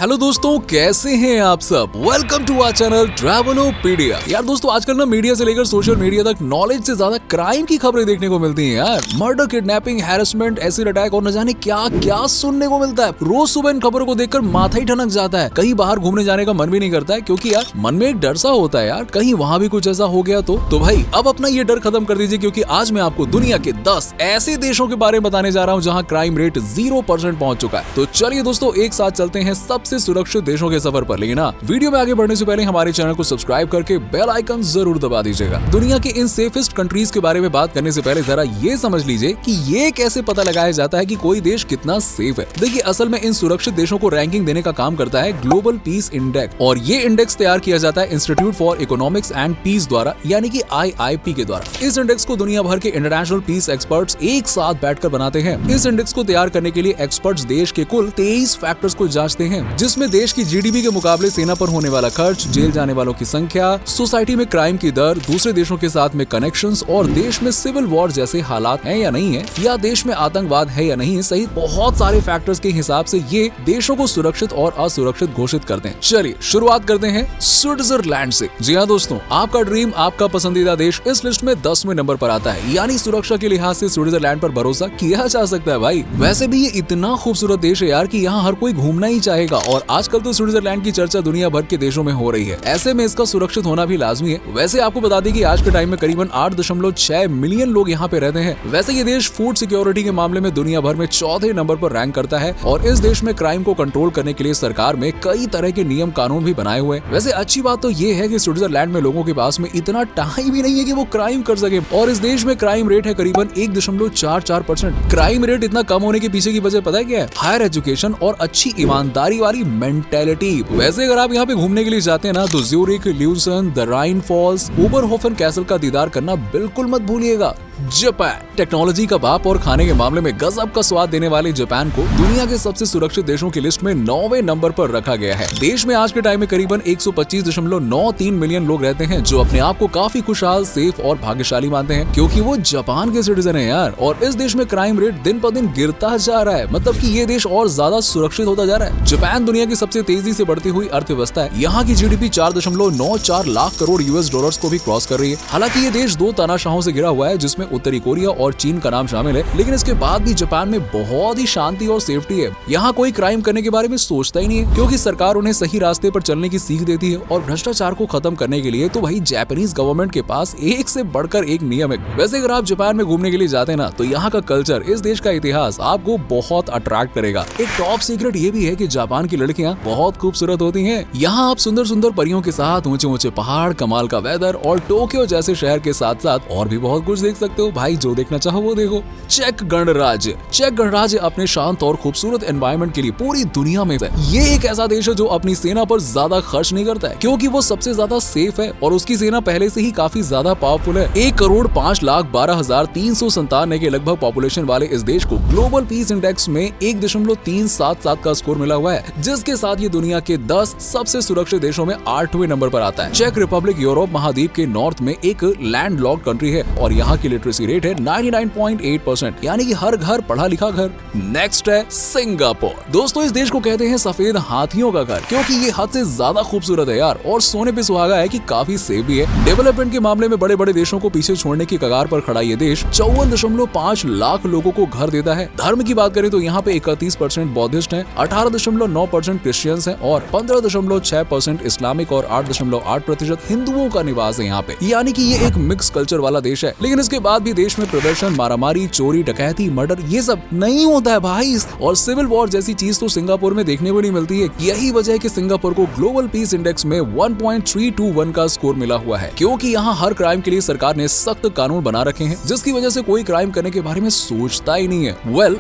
Hello दोस्तों, कैसे हैं आप सब। Welcome to our channel Travelopedia. यार दोस्तों, आजकल ना मीडिया से लेकर सोशल मीडिया तक नॉलेज से ज्यादा क्राइम की खबरें देखने को मिलती हैं यार। Murder, kidnapping, harassment, acid attack और न जाने क्या क्या सुनने को मिलता है। रोज सुबह इन खबरों को देखकर माथा ही ठनक जाता है। कहीं बाहर घूमने जाने का मन भी नहीं करता है, क्योंकि यार मन में एक डर सा होता है यार, कहीं वहाँ भी कुछ ऐसा हो गया तो भाई अब अपना ये डर खत्म कर दीजिए, क्योंकि आज मैं आपको दुनिया के 10 ऐसे देशों के बारे में बताने जा रहा हूँ जहाँ क्राइम रेट 0% पहुँच चुका है। तो चलिए दोस्तों, एक साथ चलते हैं सबसे सुरक्षित देशों के सफर पर। लेकिन वीडियो में आगे बढ़ने से पहले हमारे चैनल को सब्सक्राइब करके बेल आइकन जरूर दबा दीजिएगा। दुनिया के इन सेफेस्ट कंट्रीज के बारे में बात करने से पहले जरा ये समझ लीजिए कि ये कैसे पता लगाया जाता है कि कोई देश कितना सेफ है। देखिए, असल में इन सुरक्षित देशों को रैंकिंग देने का काम करता है ग्लोबल पीस इंडेक्स, और ये इंडेक्स तैयार किया जाता है institute for economics and peace द्वारा, यानी कि IIP के द्वारा। इस इंडेक्स को दुनिया भर के इंटरनेशनल पीस एक्सपर्ट्स एक साथ बैठकर बनाते हैं। इस इंडेक्स को तैयार करने के लिए एक्सपर्ट्स देश के कुल 23 फैक्टर्स को जांचते हैं, जिसमें देश की GDP के मुकाबले सेना पर होने वाला खर्च, जेल जाने वालों की संख्या, सोसाइटी में क्राइम की दर, दूसरे देशों के साथ में कनेक्शंस, और देश में सिविल वॉर जैसे हालात हैं या नहीं है, या देश में आतंकवाद है या नहीं है, सहित बहुत सारे फैक्टर्स के हिसाब से ये देशों को सुरक्षित और असुरक्षित घोषित करते हैं। चलिए शुरुआत करते हैं स्विट्जरलैंड से। जी हाँ दोस्तों, आपका ड्रीम, आपका पसंदीदा देश इस लिस्ट में 10वें नंबर पर आता है, यानी सुरक्षा के लिहाज से स्विट्जरलैंड पर भरोसा किया जा सकता है भाई। वैसे भी ये इतना खूबसूरत देश है यार कि यहाँ हर कोई घूमना ही चाहेगा, और आजकल तो स्विट्जरलैंड की चर्चा दुनिया भर के देशों में हो रही है। ऐसे में इसका सुरक्षित होना भी लाजमी है। वैसे आपको बता दें कि आज के टाइम में करीबन 8.6 मिलियन लोग यहाँ पे रहते हैं। वैसे ये देश फूड सिक्योरिटी के मामले में दुनिया भर में 4थे नंबर पर रैंक करता है, और इस देश में क्राइम को कंट्रोल करने के लिए सरकार में कई तरह के नियम कानून भी बनाए हुए हैं। वैसे अच्छी बात तो ये है कि स्विट्जरलैंड में लोगों के पास में इतना टाइम भी नहीं है कि वो क्राइम कर सके, और इस देश में क्राइम रेट है करीबन 1.44%। क्राइम रेट इतना कम होने के पीछे की वजह पता है क्या है? हायर एजुकेशन और अच्छी ईमानदारी वाली मेंटेलिटी। वैसे अगर आप यहाँ पे घूमने के लिए जाते हैं ना, तो Zurich, Lucerne, the Rhine falls, Oberhofen castle का दीदार करना बिल्कुल मत भूलिएगा। जापान, टेक्नोलॉजी का बाप और खाने के मामले में गजब का स्वाद देने वाले जापान को दुनिया के सबसे सुरक्षित देशों की लिस्ट में 9वें नंबर पर रखा गया है। देश में आज के टाइम में करीबन 125.93 मिलियन लोग रहते हैं, जो अपने आप को काफी खुशहाल, सेफ और भाग्यशाली मानते हैं, क्योंकि वो जापान के सिटीजन है यार। और इस देश में क्राइम रेट दिन पर दिन गिरता जा रहा है, मतलब कि ये देश और ज्यादा सुरक्षित होता जा रहा है। जापान दुनिया की सबसे तेजी से बढ़ती हुई अर्थव्यवस्था है। यहाँ की GDP 4.94 लाख करोड़ US$ को भी क्रॉस कर रही है। हालांकि ये देश 2 तानाशाहों से घिरा हुआ है, जिसमें उत्तरी कोरिया और चीन का नाम शामिल है, लेकिन इसके बाद भी जापान में बहुत ही शांति और सेफ्टी है। यहाँ कोई क्राइम करने के बारे में सोचता ही नहीं है, क्योंकि सरकार उन्हें सही रास्ते पर चलने की सीख देती है। और भ्रष्टाचार को खत्म करने के लिए तो भाई जापानीज गवर्नमेंट के पास एक से बढ़कर एक नियम है। वैसे अगर आप जापान में घूमने के लिए जाते हैं ना, तो यहाँ का कल्चर, इस देश का इतिहास आपको बहुत अट्रैक्ट करेगा। एक टॉप सीक्रेट ये भी है कि जापान की लड़कियाँ बहुत खूबसूरत होती है। यहाँ आप सुंदर सुंदर परियों के साथ ऊंचे ऊंचे पहाड़, कमाल का वेदर और टोक्यो जैसे शहर के साथ साथ और भी बहुत कुछ देख सकते हो भाई। जो देखना चाहो वो देखो। चेक गणराज्य। चेक गणराज्य अपने शांत और खूबसूरत एनवायरनमेंट के लिए पूरी दुनिया में है। ये एक ऐसा देश है जो अपनी सेना पर ज्यादा खर्च नहीं करता है, क्योंकि वो सबसे ज्यादा सेफ है और उसकी सेना पहले से ही काफी ज्यादा पावरफुल है। 1,05,12,397 के लगभग पॉपुलेशन वाले इस देश को ग्लोबल पीस इंडेक्स में 1.377 का स्कोर मिला हुआ है, जिसके साथ ये दुनिया के 10 सबसे सुरक्षित देशों में 8वें नंबर पर आता है। चेक रिपब्लिक यूरोप महाद्वीप के नॉर्थ में एक लैंडलॉक्ड कंट्री है, और यहाँ की लिटरेसी रेट है 99.8%, यानी कि हर घर पढ़ा लिखा घर। नेक्स्ट है सिंगापुर। दोस्तों, इस देश को कहते हैं सफेद हाथियों का घर, क्योंकि ये हद से ज्यादा खूबसूरत है यार, और सोने पे सुहागा है कि काफी सेफ भी है। डेवलपमेंट के मामले में बड़े बड़े देशों को पीछे छोड़ने की कगार पर खड़ा ये देश 54.5 लाख लोगों को घर देता है। धर्म की बात करें तो यहाँ पे 31% बौद्धिस्ट हैं, 18.9% क्रिश्चियंस हैं, और 15.6% इस्लामिक और 8.8% हिंदुओं का निवास है यहाँ पे, यानी कि ये एक मिक्स कल्चर वाला देश है। लेकिन इसके बाद भी देश में प्रदर्शन, मारामारी, चोरी, डकैती, मर्डर ये सब नहीं होता है भाई, और सिविल वॉर जैसी चीज तो सिंगापुर में देखने को नहीं मिलती है। यही वजह है कि सिंगापुर को ग्लोबल पीस इंडेक्स में 1.321 का स्कोर मिला हुआ है, क्योंकि यहाँ हर क्राइम के लिए सरकार ने सख्त कानून बना रखे हैं, जिसकी वजह से कोई क्राइम करने के बारे में सोचता ही नहीं है।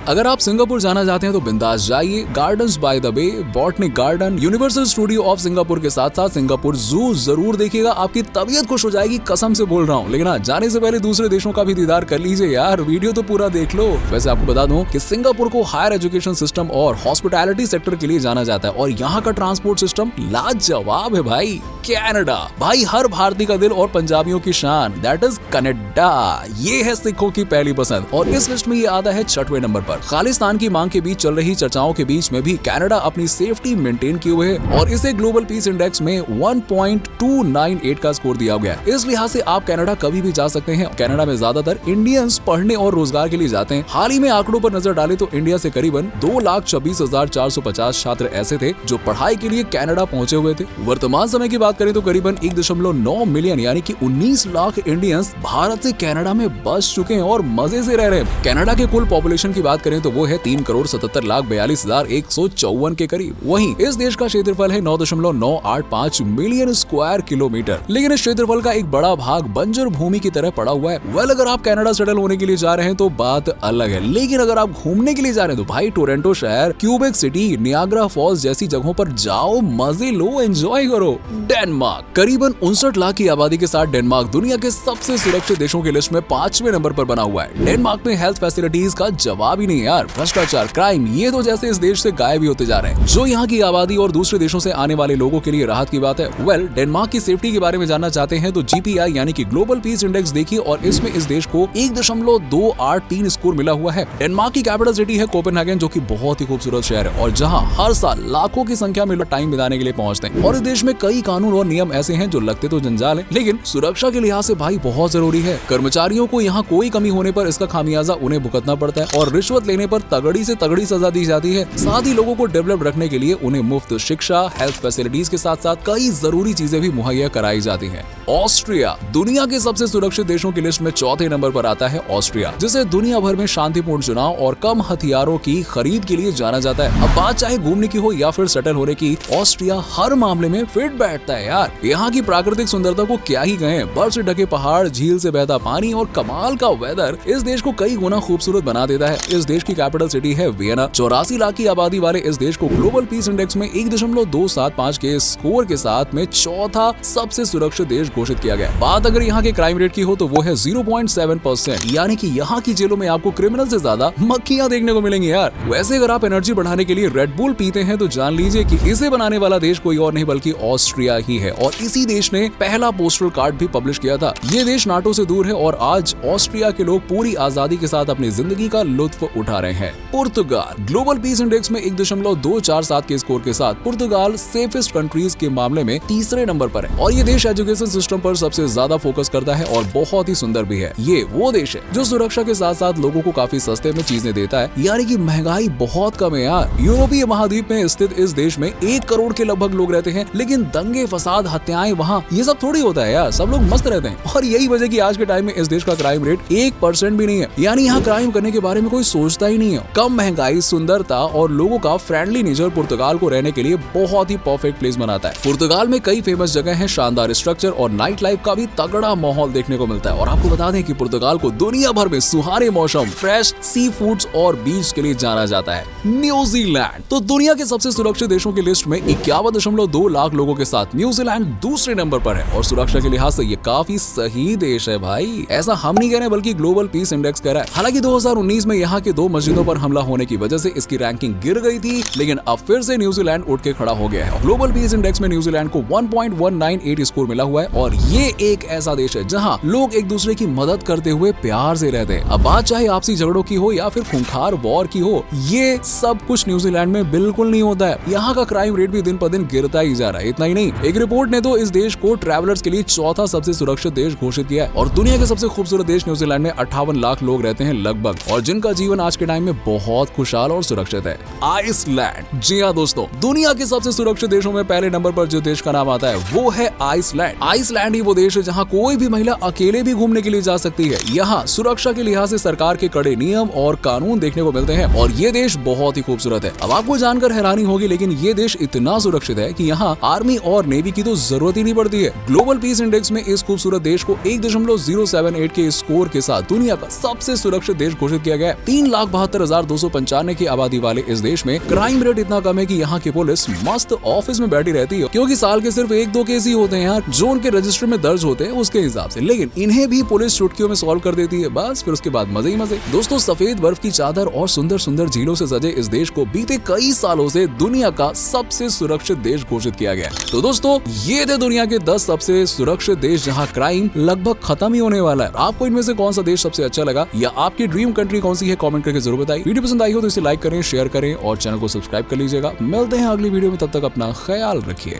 अगर आप सिंगापुर जाना चाहते हैं तो बिंदास जाइए। Gardens by the bay, botanic garden, universal studio of Singapore के साथ साथ सिंगापुर जू जरूर देखिएगा। आपकी तबीयत खुश हो जाएगी, कसम से बोल रहा हूँ। लेकिन जाने से पहले दूसरे देशों का का भी दीदार कर लीजिए यार, वीडियो तो पूरा देख लो। वैसे आपको बता दूं कि सिंगापुर को हायर एजुकेशन सिस्टम और हॉस्पिटैलिटी सेक्टर के लिए जाना जाता है और यहाँ का ट्रांसपोर्ट सिस्टम लाजवाब है भाई। कनाडा भाई, हर भारतीय का दिल और पंजाबियों की शान, दैट इज कनाडा। ये है सिखों की पहली पसंद और इस लिस्ट में ये आता है 6वें नंबर पर। खालिस्तान की मांग के बीच चल रही चर्चाओं के बीच में भी कनाडा अपनी सेफ्टी मेंटेन किए हुए है और इसे ग्लोबल पीस इंडेक्स में 1.298 का स्कोर दिया गया। इस लिहाज से आप कनाडा कभी भी जा सकते हैं। कनाडा में ज्यादातर इंडियंस पढ़ने और रोजगार के लिए जाते हैं। हाल ही में आंकड़ों पर नजर डाले तो इंडिया से करीबन 2,26,450 छात्र ऐसे थे जो पढ़ाई के लिए कनाडा पहुंचे हुए थे। वर्तमान समय की बात करें तो करीबन 1.9 मिलियन यानी कि 19 लाख इंडियंस भारत से कनाडा में बस चुके हैं और मजे से रह रहे हैं। कनाडा के कुल पॉपुलेशन की बात करें तो वो है 3,77,42,154 के करीब। वहीं इस देश का क्षेत्रफल है 9.985 मिलियन स्क्वायर किलोमीटर, लेकिन इस क्षेत्रफल का एक बड़ा भाग बंजर भूमि की तरह पड़ा हुआ है। अगर आप कनाडा सेटल होने के लिए जा रहे हैं तो बात अलग है, लेकिन अगर आप घूमने के लिए जा रहे हैं तो भाई टोरंटो शहर, क्यूबेक सिटी, नियाग्रा फॉल्स जैसी जगहों पर जाओ, मजे लो, एंजॉय करो। डेनमार्क करीबन 59 लाख की आबादी के साथ डेनमार्क दुनिया के सबसे सुरक्षित देशों की लिस्ट में 5वें नंबर पर बना हुआ है। डेनमार्क में हेल्थ फैसिलिटीज का जवाब ही नहीं है यार। भ्रष्टाचार, क्राइम, ये तो जैसे इस देश से गायब ही होते जा रहे हैं, जो यहाँ की आबादी और दूसरे देशों से आने वाले लोगों के लिए राहत की बात है। डेनमार्क की सेफ्टी के बारे में जानना चाहते हैं तो GPI यानी कि ग्लोबल पीस इंडेक्स देखिए और इसमें इस देश को 1.283 स्कोर मिला हुआ है। डेनमार्क की कैपिटल सिटी है कोपेनहेगन, जो कि बहुत ही खूबसूरत शहर है और जहाँ हर साल लाखों की संख्या में लोग टाइम बिताने के लिए पहुंचते हैं। और इस देश में कई कानून और नियम ऐसे हैं जो लगते तो जंजाल है, लेकिन सुरक्षा के लिहाज से भाई बहुत जरूरी है। कर्मचारियों को यहाँ कोई कमी होने पर इसका खामियाजा उन्हें भुगतना पड़ता है और रिश्वत लेने पर तगड़ी से तगड़ी सजा दी जाती है। साथ ही लोगों को डेवलप रखने के लिए उन्हें मुफ्त शिक्षा, हेल्थ फैसिलिटीज के साथ साथ कई जरूरी चीजें भी मुहैया कराई जाती हैं। ऑस्ट्रिया दुनिया के सबसे सुरक्षित देशों की लिस्ट में 4थे नंबर पर आता है ऑस्ट्रिया, जिसे दुनिया भर में शांतिपूर्ण चुनाव और कम हथियारों की खरीद के लिए जाना जाता है। अब बात चाहे घूमने की हो या फिर सेटल होने की, ऑस्ट्रिया हर मामले में फिट बैठता है यार। यहाँ की प्राकृतिक सुंदरता को क्या ही कहें, बर्फ से ढके पहाड़, झील से बहता पानी और कमाल का वेदर इस देश को कई गुना खूबसूरत बना देता है। इस देश की कैपिटल सिटी है वियना। 84 लाख की आबादी वाले इस देश को ग्लोबल पीस इंडेक्स में 1.275 के स्कोर के साथ में 4था सबसे सुरक्षित देश घोषित किया गया। बात अगर यहाँ के क्राइम रेट की हो तो वो है 0.7%, यानी कि यहाँ की जेलों में आपको क्रिमिनल से ज्यादा मक्खियां देखने को मिलेंगी यार। वैसे अगर आप एनर्जी बढ़ाने के लिए रेड बुल पीते हैं तो जान लीजिए कि इसे बनाने वाला देश कोई और नहीं बल्कि ऑस्ट्रिया ही है और इसी देश ने पहला पोस्टल कार्ड भी पब्लिश किया था। ये देश नाटो से दूर है और आज ऑस्ट्रिया के लोग पूरी आजादी के साथ अपनी जिंदगी का लुत्फ उठा रहे हैं। पुर्तगाल ग्लोबल पीस इंडेक्स में 1.247 के स्कोर के साथ पुर्तगाल सेफेस्ट कंट्रीज के मामले में 3रे नंबर पर है और ये देश एजुकेशन सिस्टम पर सबसे ज्यादा फोकस करता है और बहुत ही सुंदर भी है। ये वो देश है जो सुरक्षा के साथ साथ लोगों को काफी सस्ते में चीजें देता है, यानी कि महंगाई बहुत कम है यार। यूरोपीय महाद्वीप में स्थित इस देश में 1 करोड़ के लगभग लोग रहते हैं, लेकिन दंगे, फसाद, हत्याएं वहाँ ये सब थोड़ी होता है यार। सब लोग मस्त रहते हैं और यही वजह की आज के टाइम में इस देश का क्राइम रेट 1% भी नहीं है, यानी यहाँ क्राइम करने के बारे में कोई सोचता ही नहीं है। कम महंगाई, सुंदरता और लोगों का फ्रेंडली नेचर पुर्तगाल को रहने के लिए बहुत ही परफेक्ट प्लेस बनाता है। पुर्तगाल में कई फेमस जगह हैं, शानदार स्ट्रक्चर और नाइट लाइफ का भी तगड़ा माहौल देखने को मिलता है। और आपको बता दें कि पुर्तगाल को दुनिया भर में सुहाने मौसम, फ्रेश सी फूड्स और बीच के लिए जाना जाता है। न्यूजीलैंड तो दुनिया के सबसे सुरक्षित देशों की लिस्ट में 51.2 लाख लोगों के साथ न्यूजीलैंड दूसरे नंबर पर है और सुरक्षा के लिहाज से ये काफी सही देश है भाई। ऐसा हम नहीं कह रहे बल्कि ग्लोबल पीस इंडेक्स कह रहा है। हालांकि 2019 में यहाँ के 2 मस्जिदों पर हमला होने की वजह से इसकी रैंकिंग गिर गई थी, लेकिन अब फिर से न्यूजीलैंड उठ के खड़ा हो गया है। ग्लोबल पीस इंडेक्स में न्यूजीलैंड को 1.198 स्कोर मिला हुआ है और ये एक ऐसा देश है जहाँ लोग एक दूसरे की मदद करते हुए प्यार से रहते हैं। अब बात चाहे आपसी झगड़ों की हो या फिर खूंखार वॉर की हो, ये सब कुछ न्यूजीलैंड में बिल्कुल नहीं होता है। यहाँ का क्राइम रेट भी दिन पर दिन गिरता ही जा रहा है। इतना ही नहीं, एक रिपोर्ट ने तो इस देश को ट्रैवलर्स के लिए 4था सबसे सुरक्षित देश घोषित किया है और दुनिया के सबसे खूबसूरत देश न्यूजीलैंड में 58 लाख लोग रहते हैं लगभग, और जिनका जीवन आज के टाइम में बहुत खुशहाल और सुरक्षित है। आइसलैंड, जी हाँ दोस्तों, दुनिया के सबसे सुरक्षित देशों में पहले नंबर पर जो देश का नाम आता है वो है आइसलैंड। आइसलैंड ही वो देश है जहाँ कोई भी महिला अकेले भी घूमने के लिए जा सकती है। यहाँ सुरक्षा के लिहाज से सरकार के कड़े नियम और कानून देखने को मिलते हैं और ये देश बहुत ही खूबसूरत है। अब आपको जानकर हैरानी होगी, लेकिन ये देश इतना सुरक्षित है कि यहाँ आर्मी और नेवी की तो जरूरत ही नहीं पड़ती है। ग्लोबल पीस इंडेक्स में इस खूबसूरत देश को 1.078 के स्कोर के साथ दुनिया का सबसे सुरक्षित देश घोषित किया गया है। 3,72,295 की आबादी वाले इस देश में क्राइम रेट इतना कम है कि यहाँ की पुलिस मस्त ऑफिस में बैठी रहती है, क्योंकि साल के सिर्फ 1-2 केस ही होते हैं यार जो उनके रजिस्टर में दर्ज होते हैं उसके हिसाब से, लेकिन इन्हें भी पुलिस चुटकियों में सॉल्व कर देती है, बस फिर उसके बाद मजे ही मजे। दोस्तों सफेद बर्फ की चादर और सुंदर सुंदर झीलों से सजे इस देश को बीते कई सालों से दुनिया का सबसे सुरक्षित देश घोषित किया गया है। तो दोस्तों ये थे दुनिया के 10 सबसे सुरक्षित देश जहां क्राइम लगभग खत्म ही होने वाला है। आपको इनमें से कौन सा देश सबसे अच्छा लगा या आपकी ड्रीम कंट्री कौन सी है, कमेंट करके जरूर बताइए। वीडियो पसंद आई हो तो इसे लाइक करें, शेयर करें और चैनल को सब्सक्राइब कर लीजिएगा। मिलते हैं अगली वीडियो में, तब तक अपना ख्याल रखिए।